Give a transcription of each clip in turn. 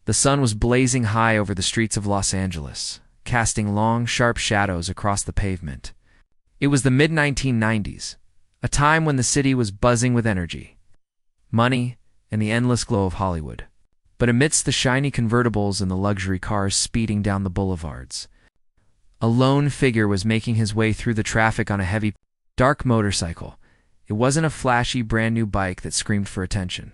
The sun was blazing high over the streets of Los Angeles, casting long, sharp shadows across the pavement. It was the mid-1990s, a time when the city was buzzing with energy, money, and the endless glow of Hollywood. But amidst the shiny convertibles and the luxury cars speeding down the boulevards, a lone figure was making his way through the traffic on a heavy, dark motorcycle. It wasn't a flashy, brand-new bike that screamed for attention.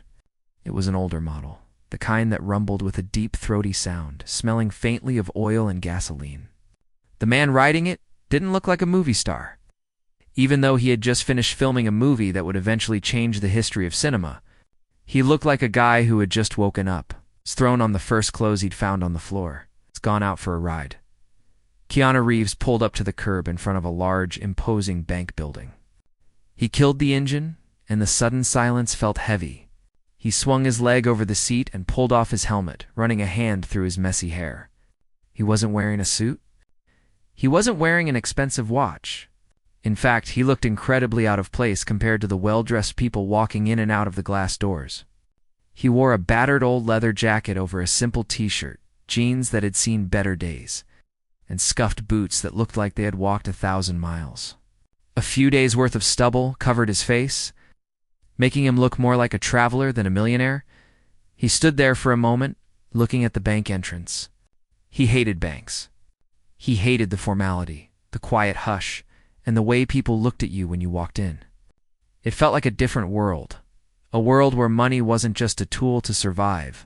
It was an older model, the kind that rumbled with a deep, throaty sound, smelling faintly of oil and gasoline. The man riding it didn't look like a movie star. Even though he had just finished filming a movie that would eventually change the history of cinema, he looked like a guy who had just woken up, thrown on the first clothes he'd found on the floor. It's gone out for a ride. Keanu Reeves pulled up to the curb in front of a large, imposing bank building. He killed the engine, and the sudden silence felt heavy. He swung his leg over the seat and pulled off his helmet, running a hand through his messy hair. He wasn't wearing a suit. He wasn't wearing an expensive watch. In fact, he looked incredibly out of place compared to the well-dressed people walking in and out of the glass doors. He wore a battered old leather jacket over a simple t-shirt, jeans that had seen better days, and scuffed boots that looked like they had walked 1,000 miles. A few days' worth of stubble covered his face, making him look more like a traveler than a millionaire. He stood there for a moment, looking at the bank entrance. He hated banks. He hated the formality, the quiet hush, and the way people looked at you when you walked in. It felt like a different world, a world where money wasn't just a tool to survive,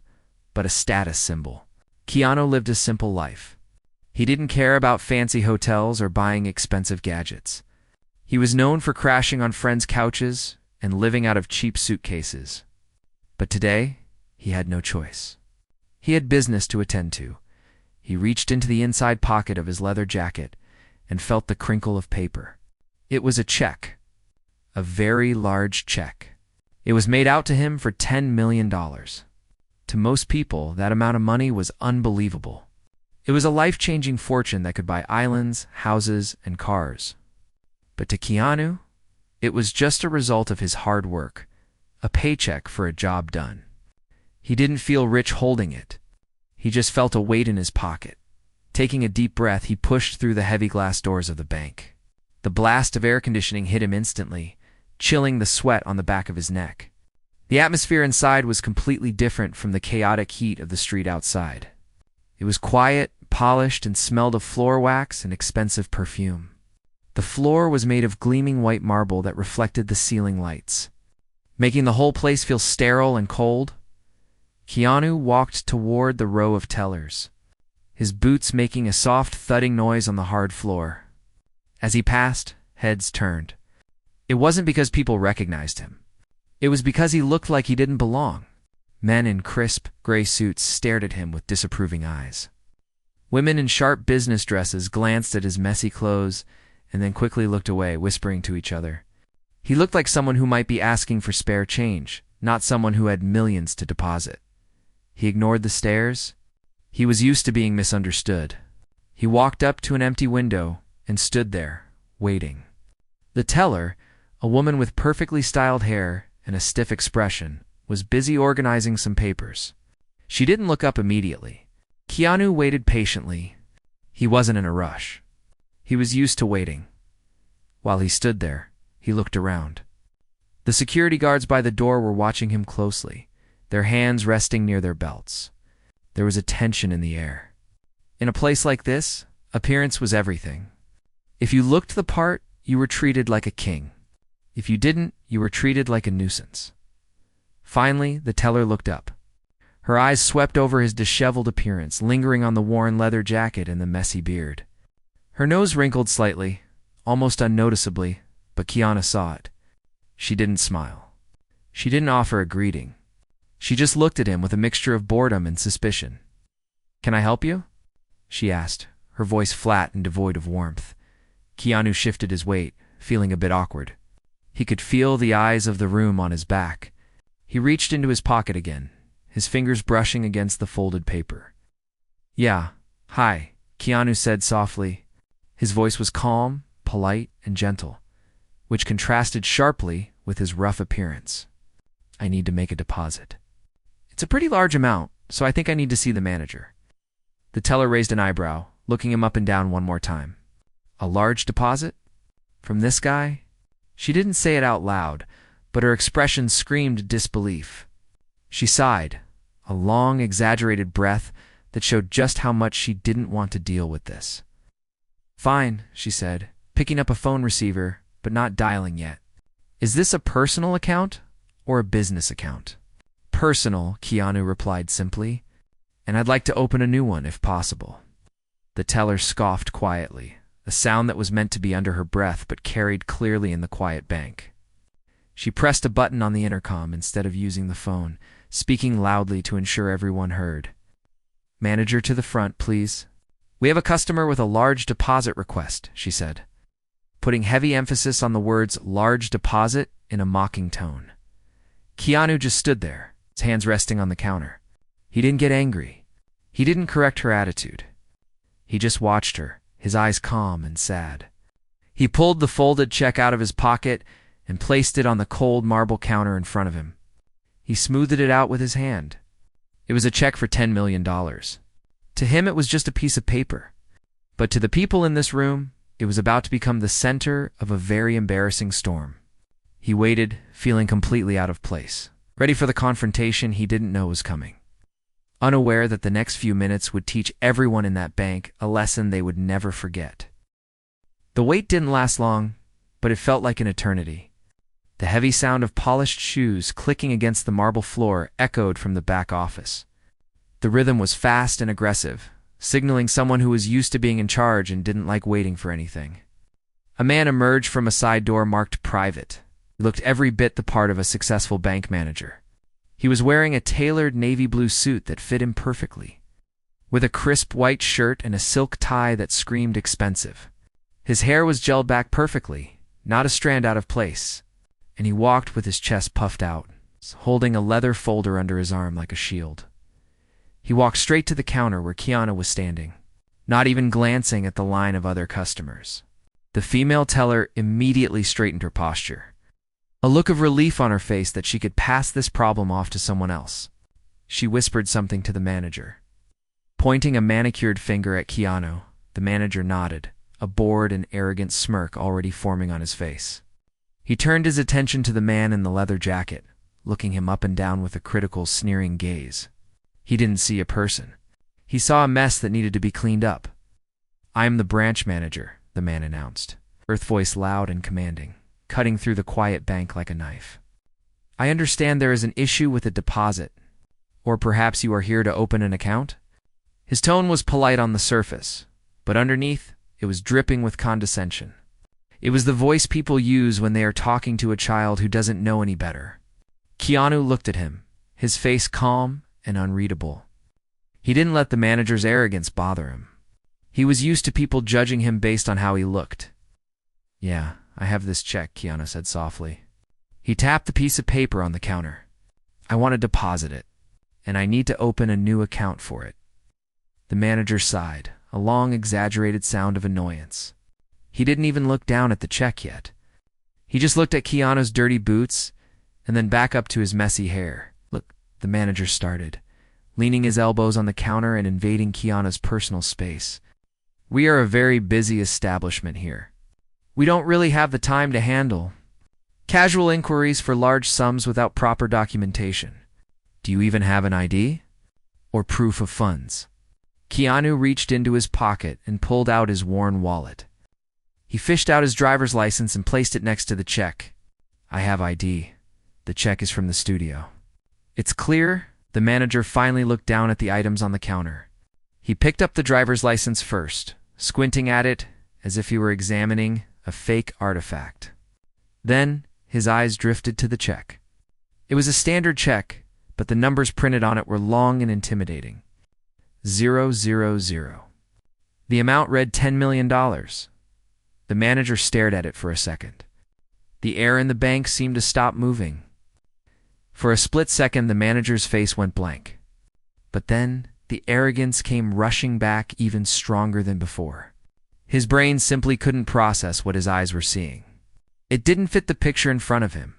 but a status symbol. Keanu lived a simple life. He didn't care about fancy hotels or buying expensive gadgets. He was known for crashing on friends' couches and living out of cheap suitcases. But today, he had no choice. He had business to attend to. He reached into the inside pocket of his leather jacket and felt the crinkle of paper. It was a check. A very large check. It was made out to him for $10 million. To most people, that amount of money was unbelievable. It was a life-changing fortune that could buy islands, houses, and cars. But to Keanu, it was just a result of his hard work, a paycheck for a job done. He didn't feel rich holding it. He just felt a weight in his pocket. Taking a deep breath, he pushed through the heavy glass doors of the bank. The blast of air conditioning hit him instantly, chilling the sweat on the back of his neck. The atmosphere inside was completely different from the chaotic heat of the street outside. It was quiet, polished, and smelled of floor wax and expensive perfume. The floor was made of gleaming white marble that reflected the ceiling lights, making the whole place feel sterile and cold. Keanu walked toward the row of tellers, his boots making a soft thudding noise on the hard floor. As he passed, heads turned. It wasn't because people recognized him. It was because he looked like he didn't belong. Men in crisp, gray suits stared at him with disapproving eyes. Women in sharp business dresses glanced at his messy clothes and then quickly looked away, whispering to each other. He looked like someone who might be asking for spare change, not someone who had millions to deposit. He ignored the stares. He was used to being misunderstood. He walked up to an empty window and stood there, waiting. The teller, a woman with perfectly styled hair and a stiff expression, was busy organizing some papers. She didn't look up immediately. Keanu waited patiently. He wasn't in a rush. He was used to waiting. While he stood there, he looked around. The security guards by the door were watching him closely, their hands resting near their belts. There was a tension in the air. In a place like this, appearance was everything. If you looked the part, you were treated like a king. If you didn't, you were treated like a nuisance. Finally, the teller looked up. Her eyes swept over his disheveled appearance, lingering on the worn leather jacket and the messy beard. Her nose wrinkled slightly, almost unnoticeably, but Keanu saw it. She didn't smile. She didn't offer a greeting. She just looked at him with a mixture of boredom and suspicion. "Can I help you?" she asked, her voice flat and devoid of warmth. Keanu shifted his weight, feeling a bit awkward. He could feel the eyes of the room on his back. He reached into his pocket again, his fingers brushing against the folded paper. "Yeah, hi," Keanu said softly. His voice was calm, polite, and gentle, which contrasted sharply with his rough appearance. "I need to make a deposit." "It's a pretty large amount," so I think I need to see the manager. The teller raised an eyebrow, looking him up and down one more time. A large deposit? From this guy? She didn't say it out loud, but her expression screamed disbelief. She sighed, a long, exaggerated breath that showed just how much she didn't want to deal with this. Fine, she said, picking up a phone receiver, but not dialing yet. Is this a personal account or a business account? Personal, Keanu replied simply, and I'd like to open a new one if possible. The teller scoffed quietly, a sound that was meant to be under her breath but carried clearly in the quiet bank. She pressed a button on the intercom instead of using the phone, speaking loudly to ensure everyone heard. Manager to the front, please. We have a customer with a large deposit request, she said, putting heavy emphasis on the words large deposit in a mocking tone. Keanu just stood there, his hands resting on the counter. He didn't get angry. He didn't correct her attitude. He just watched her, his eyes calm and sad. He pulled the folded check out of his pocket and placed it on the cold marble counter in front of him. He smoothed it out with his hand. It was a check for $10 million. To him, it was just a piece of paper. But to the people in this room, it was about to become the center of a very embarrassing storm. He waited, feeling completely out of place, ready for the confrontation he didn't know was coming, unaware that the next few minutes would teach everyone in that bank a lesson they would never forget. The wait didn't last long, but it felt like an eternity. The heavy sound of polished shoes clicking against the marble floor echoed from the back office. The rhythm was fast and aggressive, signaling someone who was used to being in charge and didn't like waiting for anything. A man emerged from a side door marked private. He looked every bit the part of a successful bank manager. He was wearing a tailored navy blue suit that fit him perfectly, with a crisp white shirt and a silk tie that screamed expensive. His hair was gelled back perfectly, not a strand out of place, and he walked with his chest puffed out, holding a leather folder under his arm like a shield. He walked straight to the counter where Keanu was standing, not even glancing at the line of other customers. The female teller immediately straightened her posture, a look of relief on her face that she could pass this problem off to someone else. She whispered something to the manager. Pointing a manicured finger at Keanu, the manager nodded, a bored and arrogant smirk already forming on his face. He turned his attention to the man in the leather jacket, looking him up and down with a critical, sneering gaze. He didn't see a person. He saw a mess that needed to be cleaned up. "I'm the branch manager," the man announced, earth voice loud and commanding, cutting through the quiet bank like a knife. "I understand there is an issue with a deposit. Or perhaps you are here to open an account?" His tone was polite on the surface, but underneath, it was dripping with condescension. It was the voice people use when they are talking to a child who doesn't know any better. Keanu looked at him, his face calm and unreadable. He didn't let the manager's arrogance bother him. He was used to people judging him based on how he looked. "Yeah, I have this check," Keanu said softly. He tapped the piece of paper on the counter. "I want to deposit it, and I need to open a new account for it." The manager sighed, a long, exaggerated sound of annoyance. He didn't even look down at the check yet. He just looked at Keanu's dirty boots and then back up to his messy hair. "Look," the manager started, leaning his elbows on the counter and invading Keanu's personal space. "We are a very busy establishment here. We don't really have the time to handle casual inquiries for large sums without proper documentation. Do you even have an ID? Or proof of funds?" Keanu reached into his pocket and pulled out his worn wallet. He fished out his driver's license and placed it next to the check. "I have ID. The check is from the studio." "It's clear." The manager finally looked down at the items on the counter. He picked up the driver's license first, squinting at it as if he were examining a fake artifact. Then his eyes drifted to the check. It was a standard check, but the numbers printed on it were long and intimidating. 000. The amount read $10 million. The manager stared at it for a second. The air in the bank seemed to stop moving. For a split second, the manager's face went blank. But then, the arrogance came rushing back even stronger than before. His brain simply couldn't process what his eyes were seeing. It didn't fit the picture in front of him.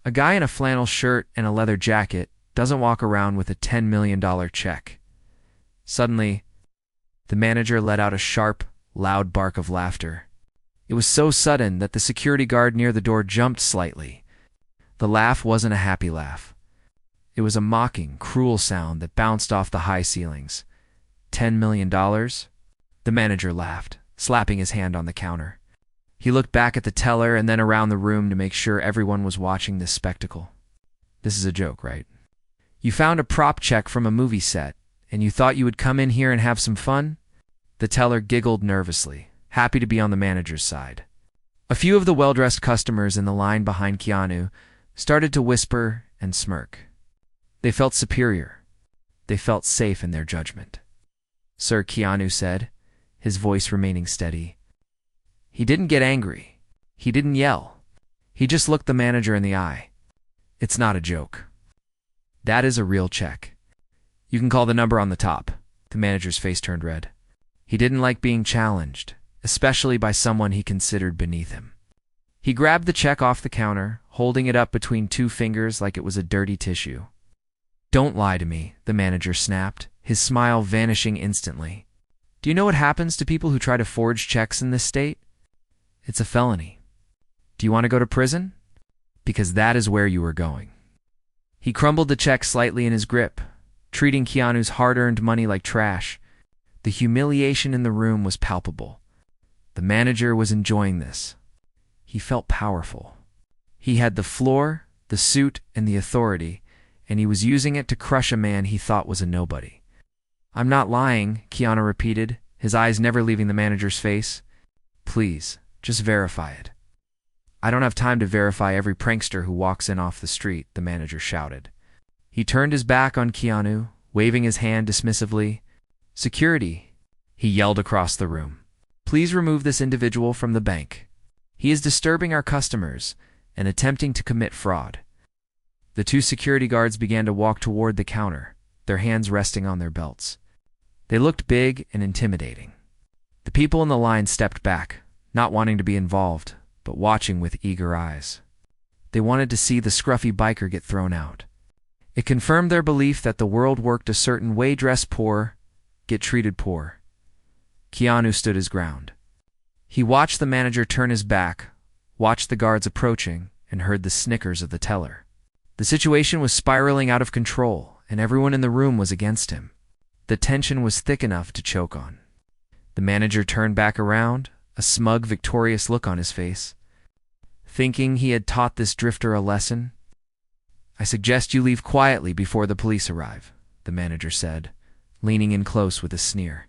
A guy in a flannel shirt and a leather jacket, doesn't walk around with a $10 million check. Suddenly, the manager let out a sharp, loud bark of laughter. It was so sudden that the security guard near the door jumped slightly. The laugh wasn't a happy laugh. It was a mocking, cruel sound that bounced off the high ceilings. $10 million? The manager laughed, slapping his hand on the counter. He looked back at the teller and then around the room to make sure everyone was watching this spectacle. This is a joke, right? You found a prop check from a movie set, and you thought you would come in here and have some fun? The teller giggled nervously, happy to be on the manager's side. A few of the well-dressed customers in the line behind Keanu started to whisper and smirk. They felt superior. They felt safe in their judgment. Sir, Keanu said, his voice remaining steady. He didn't get angry. He didn't yell. He just looked the manager in the eye. It's not a joke. That is a real check. You can call the number on the top. The manager's face turned red. He didn't like being challenged, especially by someone he considered beneath him. He grabbed the check off the counter, holding it up between two fingers like it was a dirty tissue. Don't lie to me, the manager snapped, his smile vanishing instantly. Do you know what happens to people who try to forge checks in this state? It's a felony. Do you want to go to prison? Because that is where you are going. He crumbled the check slightly in his grip, treating Keanu's hard-earned money like trash. The humiliation in the room was palpable. The manager was enjoying this. He felt powerful. He had the floor, the suit, and the authority, and he was using it to crush a man he thought was a nobody. I'm not lying, Keanu repeated, his eyes never leaving the manager's face. Please, just verify it. I don't have time to verify every prankster who walks in off the street, the manager shouted. He turned his back on Keanu, waving his hand dismissively. Security, he yelled across the room. Please remove this individual from the bank. He is disturbing our customers and attempting to commit fraud. The two security guards began to walk toward the counter, their hands resting on their belts. They looked big and intimidating. The people in the line stepped back, not wanting to be involved, but watching with eager eyes. They wanted to see the scruffy biker get thrown out. It confirmed their belief that the world worked a certain way: dress poor, get treated poor. Keanu stood his ground. He watched the manager turn his back, watched the guards approaching, and heard the snickers of the teller. The situation was spiraling out of control, and everyone in the room was against him. The tension was thick enough to choke on. The manager turned back around, a smug, victorious look on his face. Thinking he had taught this drifter a lesson? I suggest you leave quietly before the police arrive, the manager said, leaning in close with a sneer.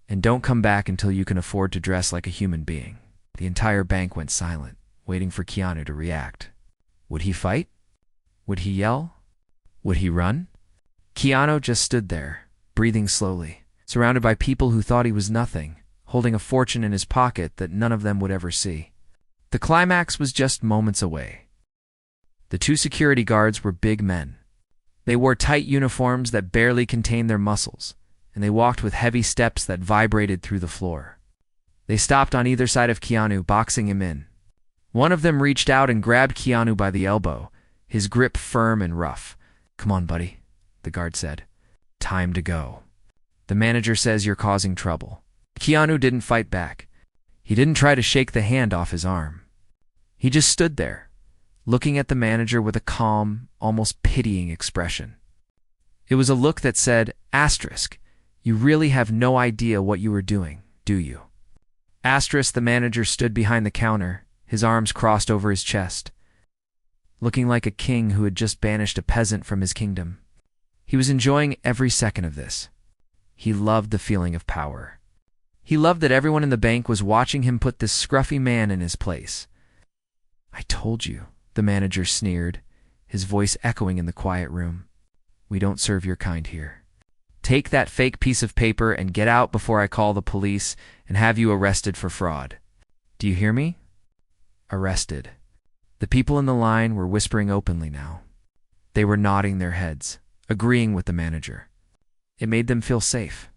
And don't come back until you can afford to dress like a human being. The entire bank went silent, waiting for Keanu to react. Would he fight? Would he yell? Would he run? Keanu just stood there, breathing slowly, surrounded by people who thought he was nothing, holding a fortune in his pocket that none of them would ever see. The climax was just moments away. The two security guards were big men. They wore tight uniforms that barely contained their muscles, and they walked with heavy steps that vibrated through the floor. They stopped on either side of Keanu, boxing him in. One of them reached out and grabbed Keanu by the elbow, his grip firm and rough. Come on, buddy, the guard said. Time to go. The manager says you're causing trouble. Keanu didn't fight back. He didn't try to shake the hand off his arm. He just stood there, looking at the manager with a calm, almost pitying expression. It was a look that said, asterisk, you really have no idea what you are doing, do you? Asterisk, the manager stood behind the counter, his arms crossed over his chest, looking like a king who had just banished a peasant from his kingdom. He was enjoying every second of this. He loved the feeling of power. He loved that everyone in the bank was watching him put this scruffy man in his place. I told you, the manager sneered, his voice echoing in the quiet room. We don't serve your kind here. Take that fake piece of paper and get out before I call the police and have you arrested for fraud. Do you hear me? Arrested. The people in the line were whispering openly now. They were nodding their heads, agreeing with the manager. It made them feel safe.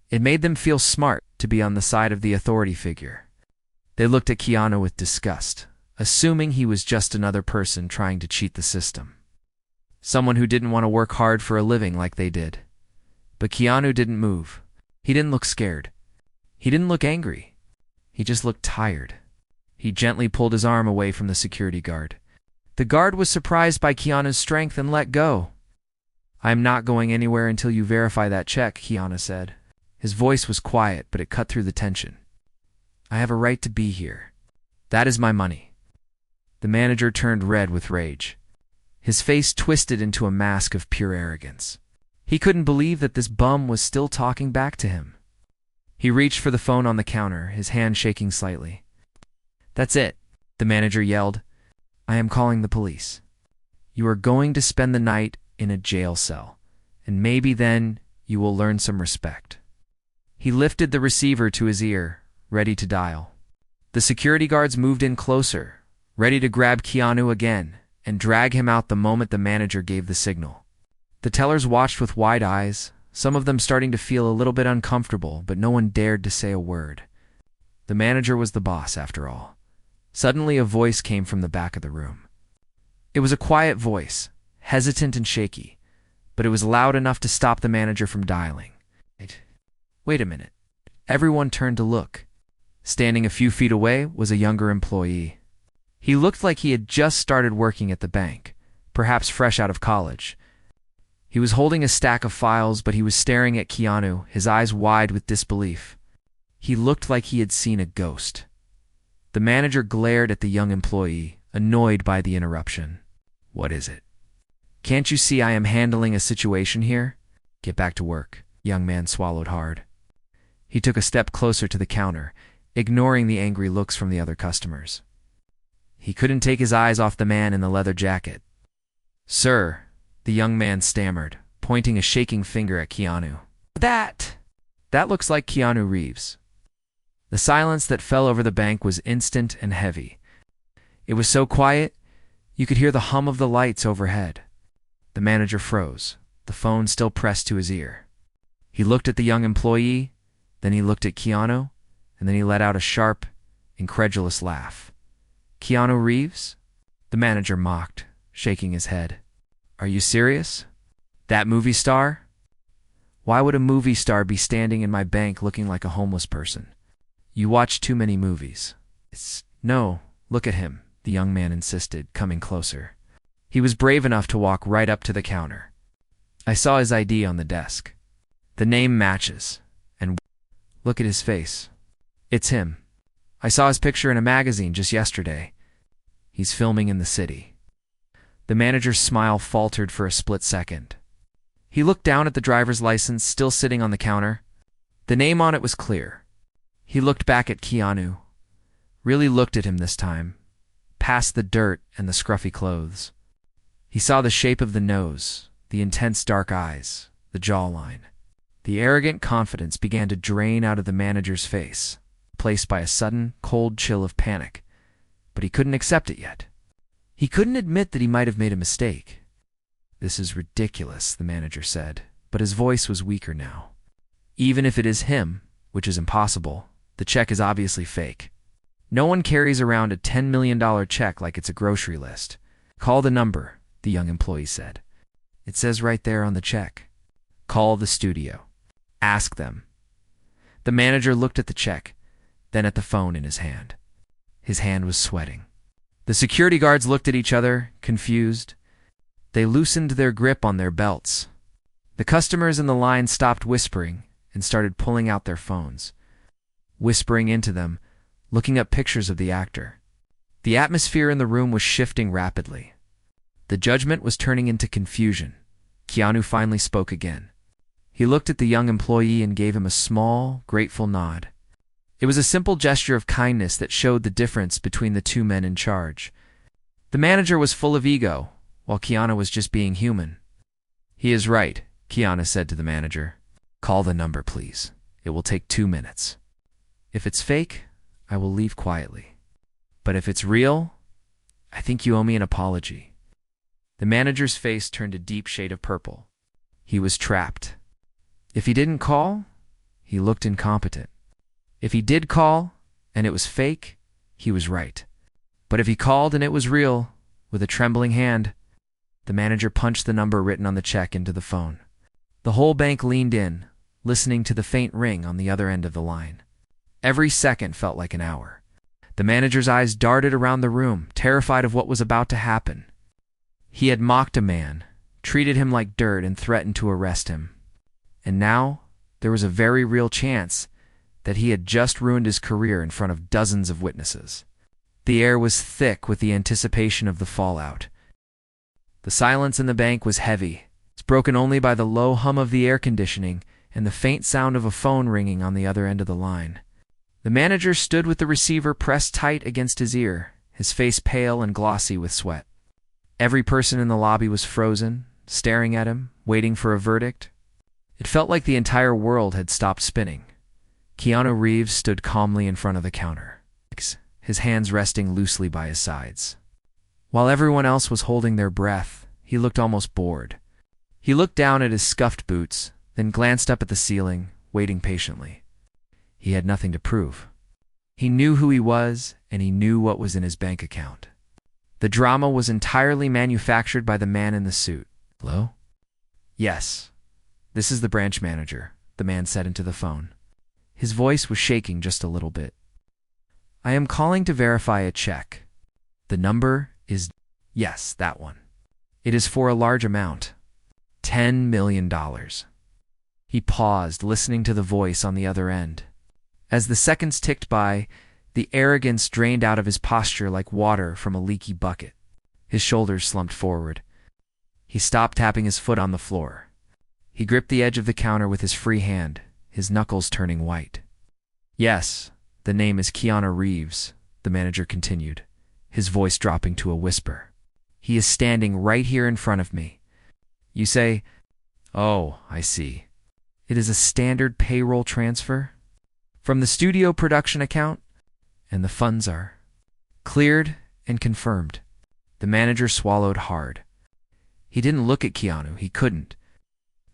It made them feel smart to be on the side of the authority figure. They looked at Keanu with disgust, assuming he was just another person trying to cheat the system. Someone who didn't want to work hard for a living like they did. But Keanu didn't move. He didn't look scared. He didn't look angry. He just looked tired. He gently pulled his arm away from the security guard. The guard was surprised by Keanu's strength and let go. "I am not going anywhere until you verify that check," Keanu said. His voice was quiet, but it cut through the tension. "I have a right to be here. That is my money." The manager turned red with rage. His face twisted into a mask of pure arrogance. He couldn't believe that this bum was still talking back to him. He reached for the phone on the counter, his hand shaking slightly. "That's it," the manager yelled. "I am calling the police. You are going to spend the night in a jail cell, and maybe then you will learn some respect." He lifted the receiver to his ear, ready to dial. The security guards moved in closer, ready to grab Keanu again and drag him out the moment the manager gave the signal. The tellers watched with wide eyes, some of them starting to feel a little bit uncomfortable, but no one dared to say a word. The manager was the boss, after all. Suddenly a voice came from the back of the room. It was a quiet voice, hesitant and shaky, but it was loud enough to stop the manager from dialing. Wait a minute. Everyone turned to look. Standing a few feet away was a younger employee. He looked like he had just started working at the bank, perhaps fresh out of college. He was holding a stack of files, but he was staring at Keanu, his eyes wide with disbelief. He looked like he had seen a ghost. The manager glared at the young employee, annoyed by the interruption. "What is it? Can't you see I am handling a situation here?" "Get back to work." The young man swallowed hard. He took a step closer to the counter, ignoring the angry looks from the other customers. He couldn't take his eyes off the man in the leather jacket. "Sir," the young man stammered, pointing a shaking finger at Keanu. That looks like Keanu Reeves." The silence that fell over the bank was instant and heavy. It was so quiet, you could hear the hum of the lights overhead. The manager froze, the phone still pressed to his ear. He looked at the young employee, then he looked at Keanu, and then he let out a sharp, incredulous laugh. "Keanu Reeves?" The manager mocked, shaking his head. "Are you serious? That movie star? Why would a movie star be standing in my bank looking like a homeless person? You watch too many movies." "No, look at him," the young man insisted, coming closer. He was brave enough to walk right up to the counter. "I saw his ID on the desk. The name matches. And look at his face. It's him. I saw his picture in a magazine just yesterday. He's filming in the city." The manager's smile faltered for a split second. He looked down at the driver's license still sitting on the counter. The name on it was clear. He looked back at Keanu, really looked at him this time, past the dirt and the scruffy clothes. He saw the shape of the nose, the intense dark eyes, the jawline. The arrogant confidence began to drain out of the manager's face, replaced by a sudden, cold chill of panic. But he couldn't accept it yet. He couldn't admit that he might have made a mistake. "This is ridiculous," the manager said, but his voice was weaker now. "Even if it is him, which is impossible, the check is obviously fake. No one carries around a $10 million check like it's a grocery list." "Call the number," the young employee said. "It says right there on the check. Call the studio. Ask them." The manager looked at the check, then at the phone in his hand. His hand was sweating. The security guards looked at each other, confused. They loosened their grip on their belts. The customers in the line stopped whispering and started pulling out their phones, whispering into them, looking up pictures of the actor. The atmosphere in the room was shifting rapidly. The judgment was turning into confusion. Keanu finally spoke again. He looked at the young employee and gave him a small, grateful nod. It was a simple gesture of kindness that showed the difference between the two men in charge. The manager was full of ego, while Keanu was just being human. "He is right," Keanu said to the manager. "Call the number, please. It will take 2 minutes. If it's fake, I will leave quietly. But if it's real, I think you owe me an apology." The manager's face turned a deep shade of purple. He was trapped. If he didn't call, he looked incompetent. If he did call, and it was fake, he was right. But if he called and it was real, with a trembling hand, The manager punched the number written on the check into the phone. The whole bank leaned in, listening to the faint ring on the other end of the line. Every second felt like an hour. The manager's eyes darted around the room, terrified of what was about to happen. He had mocked a man, treated him like dirt, and threatened to arrest him. And now, there was a very real chance that he had just ruined his career in front of dozens of witnesses. The air was thick with the anticipation of the fallout. The silence in the bank was heavy. It's broken only by the low hum of the air conditioning and the faint sound of a phone ringing on the other end of the line. The manager stood with the receiver pressed tight against his ear, his face pale and glossy with sweat. Every person in the lobby was frozen, staring at him, waiting for a verdict. It felt like the entire world had stopped spinning. Keanu Reeves stood calmly in front of the counter, his hands resting loosely by his sides. While everyone else was holding their breath, he looked almost bored. He looked down at his scuffed boots, then glanced up at the ceiling, waiting patiently. He had nothing to prove. He knew who he was, and he knew what was in his bank account. The drama was entirely manufactured by the man in the suit. Hello? Yes. This is the branch manager, the man said into the phone. His voice was shaking just a little bit. I am calling to verify a check. The number is... Yes, that one. It is for a large amount. $10 million. He paused, listening to the voice on the other end. As the seconds ticked by, the arrogance drained out of his posture like water from a leaky bucket. His shoulders slumped forward. He stopped tapping his foot on the floor. He gripped the edge of the counter with his free hand, his knuckles turning white. Yes, the name is Keanu Reeves, the manager continued, his voice dropping to a whisper. He is standing right here in front of me. You say, oh, I see. It is a standard payroll transfer? From the studio production account? And the funds are cleared and confirmed. The manager swallowed hard. He didn't look at Keanu. He couldn't.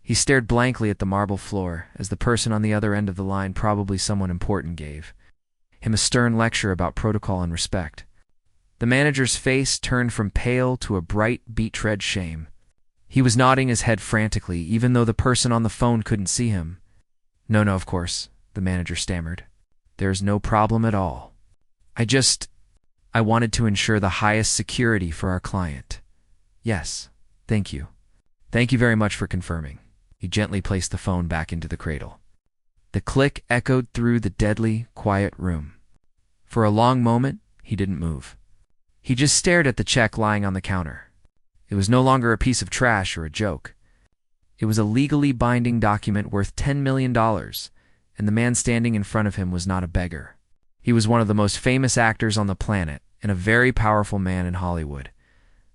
He stared blankly at the marble floor as the person on the other end of the line, probably someone important, gave him a stern lecture about protocol and respect. The manager's face turned from pale to a bright, beet-red shame. He was nodding his head frantically, even though the person on the phone couldn't see him. No, of course, the manager stammered. There's no problem at all. I wanted to ensure the highest security for our client. Yes, thank you. Thank you very much for confirming. He gently placed the phone back into the cradle. The click echoed through the deadly, quiet room. For a long moment, he didn't move. He just stared at the check lying on the counter. It was no longer a piece of trash or a joke. It was a legally binding document worth $10 million, and the man standing in front of him was not a beggar. He was one of the most famous actors on the planet, and a very powerful man in Hollywood.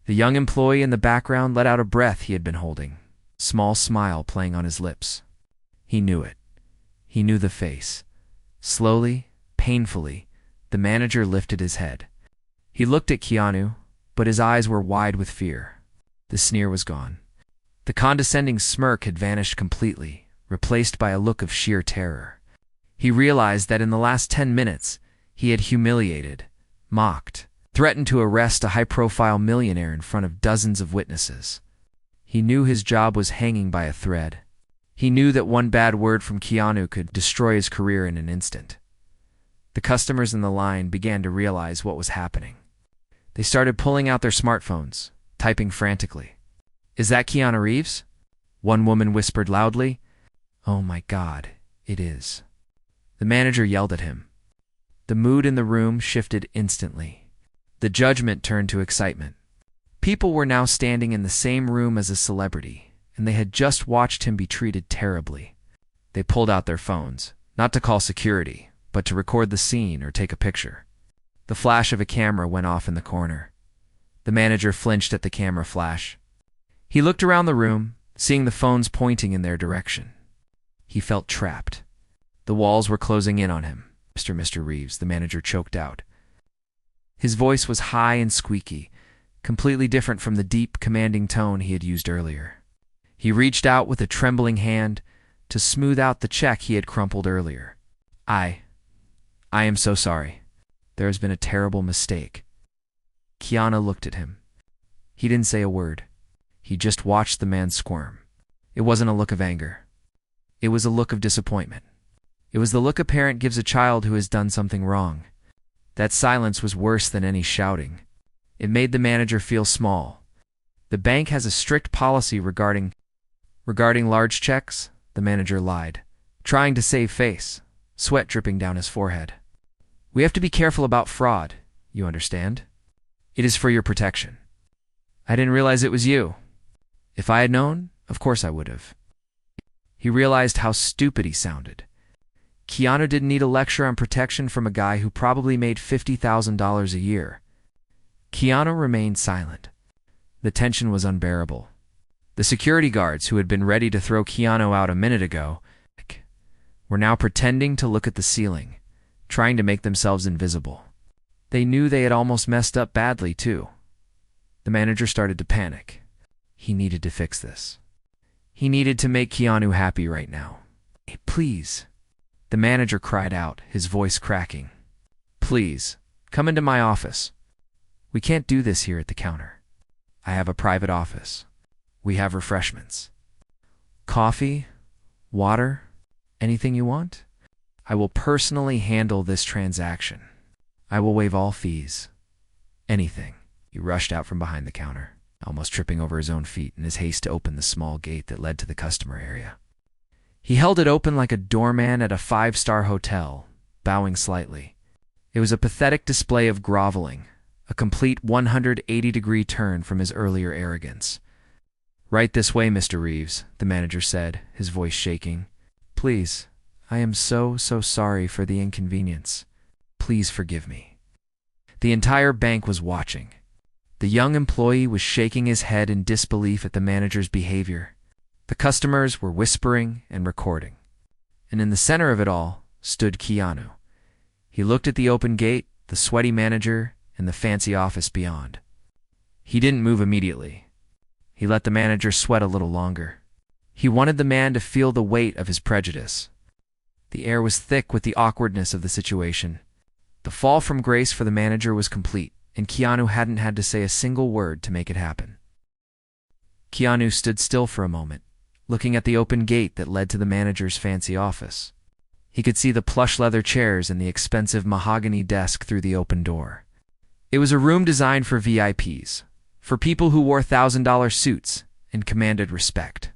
The young employee in the background let out a breath he had been holding, a small smile playing on his lips. He knew it. He knew the face. Slowly, painfully, the manager lifted his head. He looked at Keanu, but his eyes were wide with fear. The sneer was gone. The condescending smirk had vanished completely, replaced by a look of sheer terror. He realized that in the last 10 minutes, he had humiliated, mocked, threatened to arrest a high-profile millionaire in front of dozens of witnesses. He knew his job was hanging by a thread. He knew that one bad word from Keanu could destroy his career in an instant. The customers in the line began to realize what was happening. They started pulling out their smartphones, typing frantically. Is that Keanu Reeves? One woman whispered loudly. Oh my God, it is. The manager yelled at him. The mood in the room shifted instantly. The judgment turned to excitement. People were now standing in the same room as a celebrity, and they had just watched him be treated terribly. They pulled out their phones, not to call security, but to record the scene or take a picture. The flash of a camera went off in the corner. The manager flinched at the camera flash. He looked around the room, seeing the phones pointing in their direction. He felt trapped. The walls were closing in on him. Mr. Reeves, the manager choked out. His voice was high and squeaky, completely different from the deep, commanding tone he had used earlier. He reached out with a trembling hand to smooth out the check he had crumpled earlier. I am so sorry. There has been a terrible mistake. Keanu looked at him. He didn't say a word. He just watched the man squirm. It wasn't a look of anger. It was a look of disappointment. It was the look a parent gives a child who has done something wrong. That silence was worse than any shouting. It made the manager feel small. The bank has a strict policy regarding large checks, the manager lied, trying to save face, sweat dripping down his forehead. We have to be careful about fraud, you understand? It is for your protection. I didn't realize it was you. If I had known, of course I would have. He realized how stupid he sounded. Keanu didn't need a lecture on protection from a guy who probably made $50,000 a year. Keanu remained silent. The tension was unbearable. The security guards who had been ready to throw Keanu out a minute ago were now pretending to look at the ceiling, trying to make themselves invisible. They knew they had almost messed up badly, too. The manager started to panic. He needed to fix this. He needed to make Keanu happy right now. Hey, please. The manager cried out, his voice cracking. Please, come into my office. We can't do this here at the counter. I have a private office. We have refreshments. Coffee, water, anything you want? I will personally handle this transaction. I will waive all fees. Anything. He rushed out from behind the counter, almost tripping over his own feet in his haste to open the small gate that led to the customer area. He held it open like a doorman at a five-star hotel, bowing slightly. It was a pathetic display of groveling, a complete 180-degree turn from his earlier arrogance. Right this way, Mr. Reeves, the manager said, his voice shaking. Please, I am so sorry for the inconvenience. Please forgive me. The entire bank was watching. The young employee was shaking his head in disbelief at the manager's behavior. The customers were whispering and recording. And in the center of it all stood Keanu. He looked at the open gate, the sweaty manager, and the fancy office beyond. He didn't move immediately. He let the manager sweat a little longer. He wanted the man to feel the weight of his prejudice. The air was thick with the awkwardness of the situation. The fall from grace for the manager was complete, and Keanu hadn't had to say a single word to make it happen. Keanu stood still for a moment, looking at the open gate that led to the manager's fancy office. He could see the plush leather chairs and the expensive mahogany desk through the open door. It was a room designed for VIPs, for people who wore $1,000 suits and commanded respect.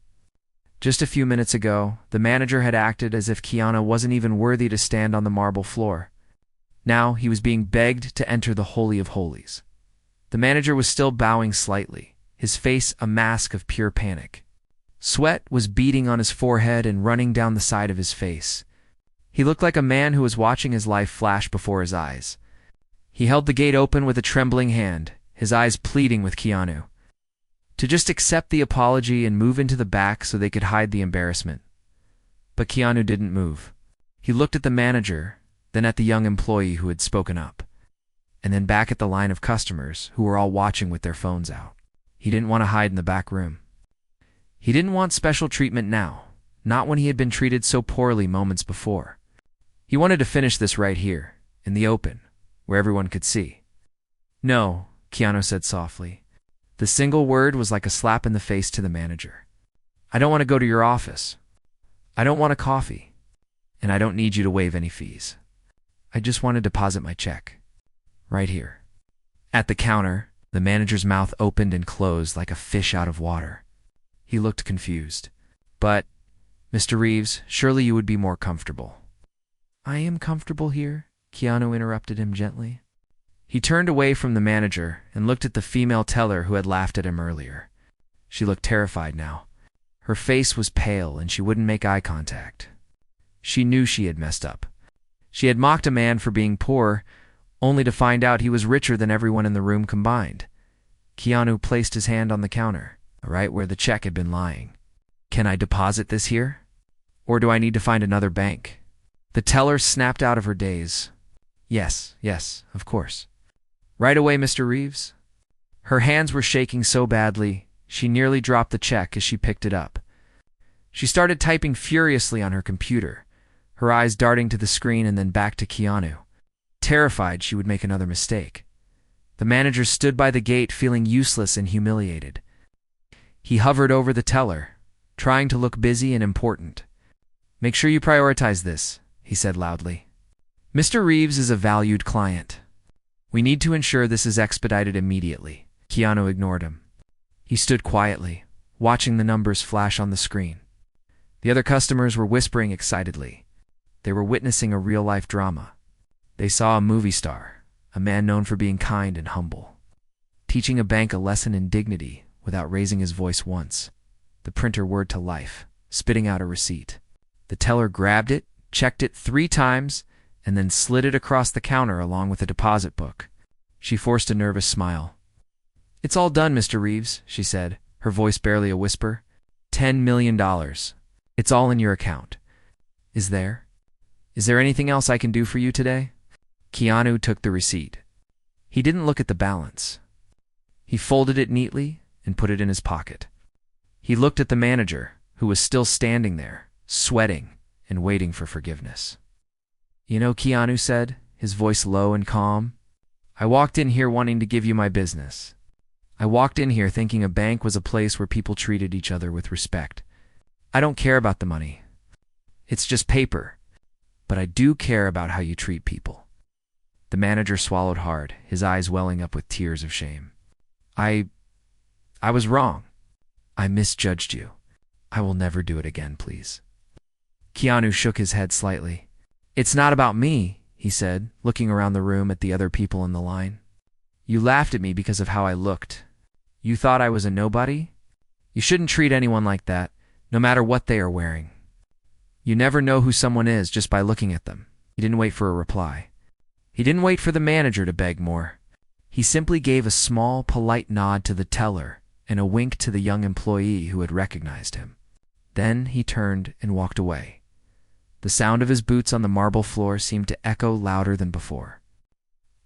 Just a few minutes ago, the manager had acted as if Keanu wasn't even worthy to stand on the marble floor. Now he was being begged to enter the Holy of Holies. The manager was still bowing slightly, his face a mask of pure panic. Sweat was beading on his forehead and running down the side of his face. He looked like a man who was watching his life flash before his eyes. He held the gate open with a trembling hand, his eyes pleading with Keanu to just accept the apology and move into the back so they could hide the embarrassment. But Keanu didn't move. He looked at the manager, then at the young employee who had spoken up, and then back at the line of customers who were all watching with their phones out. He didn't want to hide in the back room. He didn't want special treatment now, not when he had been treated so poorly moments before. He wanted to finish this right here, in the open, where everyone could see. No, Keanu said softly. The single word was like a slap in the face to the manager. I don't want to go to your office. I don't want a coffee. And I don't need you to waive any fees. I just want to deposit my check. Right here. At the counter, the manager's mouth opened and closed like a fish out of water. He looked confused. But, Mr. Reeves, surely you would be more comfortable. I am comfortable here, Keanu interrupted him gently. He turned away from the manager and looked at the female teller who had laughed at him earlier. She looked terrified now. Her face was pale and she wouldn't make eye contact. She knew she had messed up. She had mocked a man for being poor, only to find out he was richer than everyone in the room combined. Keanu placed his hand on the counter, right where the check had been lying. Can I deposit this here? Or do I need to find another bank? The teller snapped out of her daze. Yes, of course. Right away, Mr. Reeves. Her hands were shaking so badly, she nearly dropped the check as she picked it up. She started typing furiously on her computer, her eyes darting to the screen and then back to Keanu, terrified she would make another mistake. The manager stood by the gate feeling useless and humiliated. He hovered over the teller, trying to look busy and important. "Make sure you prioritize this," he said loudly. "Mr. Reeves is a valued client. We need to ensure this is expedited immediately." Keanu ignored him. He stood quietly, watching the numbers flash on the screen. The other customers were whispering excitedly. They were witnessing a real-life drama. They saw a movie star, a man known for being kind and humble, teaching a bank a lesson in dignity without raising his voice once. The printer whirred to life, spitting out a receipt. The teller grabbed it, checked it 3 times, and then slid it across the counter along with a deposit book. She forced a nervous smile. "It's all done, Mr. Reeves," she said, her voice barely a whisper. $10 million. It's all in your account. Is there anything else I can do for you today?" Keanu took the receipt. He didn't look at the balance. He folded it neatly and put it in his pocket. He looked at the manager, who was still standing there, sweating and waiting for forgiveness. "You know," Keanu said, his voice low and calm, "I walked in here wanting to give you my business. I walked in here thinking a bank was a place where people treated each other with respect. I don't care about the money. It's just paper. But I do care about how you treat people." The manager swallowed hard, his eyes welling up with tears of shame. I was wrong. I misjudged you. I will never do it again, please." Keanu shook his head slightly. "It's not about me," he said, looking around the room at the other people in the line. "You laughed at me because of how I looked. You thought I was a nobody? You shouldn't treat anyone like that, no matter what they are wearing. You never know who someone is just by looking at them." He didn't wait for a reply. He didn't wait for the manager to beg more. He simply gave a small, polite nod to the teller and a wink to the young employee who had recognized him. Then he turned and walked away. The sound of his boots on the marble floor seemed to echo louder than before.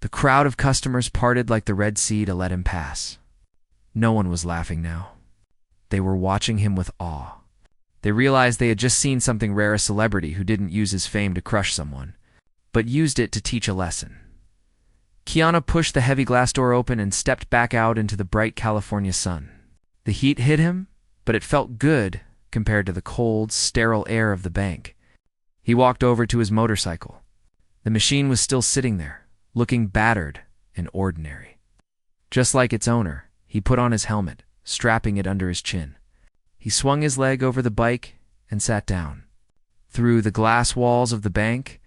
The crowd of customers parted like the Red Sea to let him pass. No one was laughing now. They were watching him with awe. They realized they had just seen something rare: a celebrity who didn't use his fame to crush someone, but used it to teach a lesson. Keanu pushed the heavy glass door open and stepped back out into the bright California sun. The heat hit him, but it felt good compared to the cold, sterile air of the bank. He walked over to his motorcycle. The machine was still sitting there, looking battered and ordinary. Just like its owner, he put on his helmet, strapping it under his chin. He swung his leg over the bike and sat down. Through the glass walls of the bank,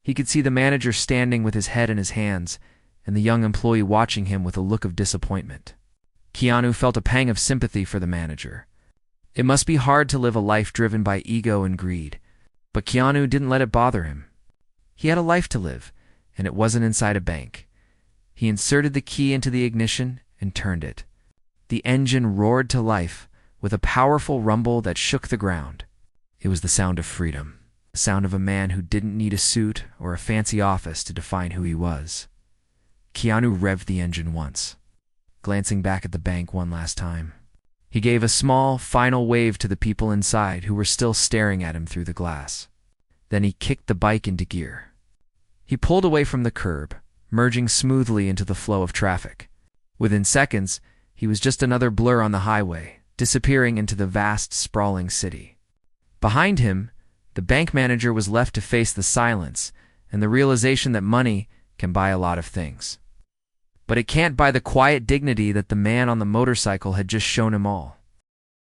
he could see the manager standing with his head in his hands and the young employee watching him with a look of disappointment. Keanu felt a pang of sympathy for the manager. It must be hard to live a life driven by ego and greed, but Keanu didn't let it bother him. He had a life to live, and it wasn't inside a bank. He inserted the key into the ignition and turned it. The engine roared to life with a powerful rumble that shook the ground. It was the sound of freedom, the sound of a man who didn't need a suit or a fancy office to define who he was. Keanu revved the engine once, glancing back at the bank one last time. He gave a small, final wave to the people inside who were still staring at him through the glass. Then he kicked the bike into gear. He pulled away from the curb, merging smoothly into the flow of traffic. Within seconds, he was just another blur on the highway, disappearing into the vast, sprawling city. Behind him, the bank manager was left to face the silence and the realization that money can buy a lot of things. But it can't buy the quiet dignity that the man on the motorcycle had just shown him all.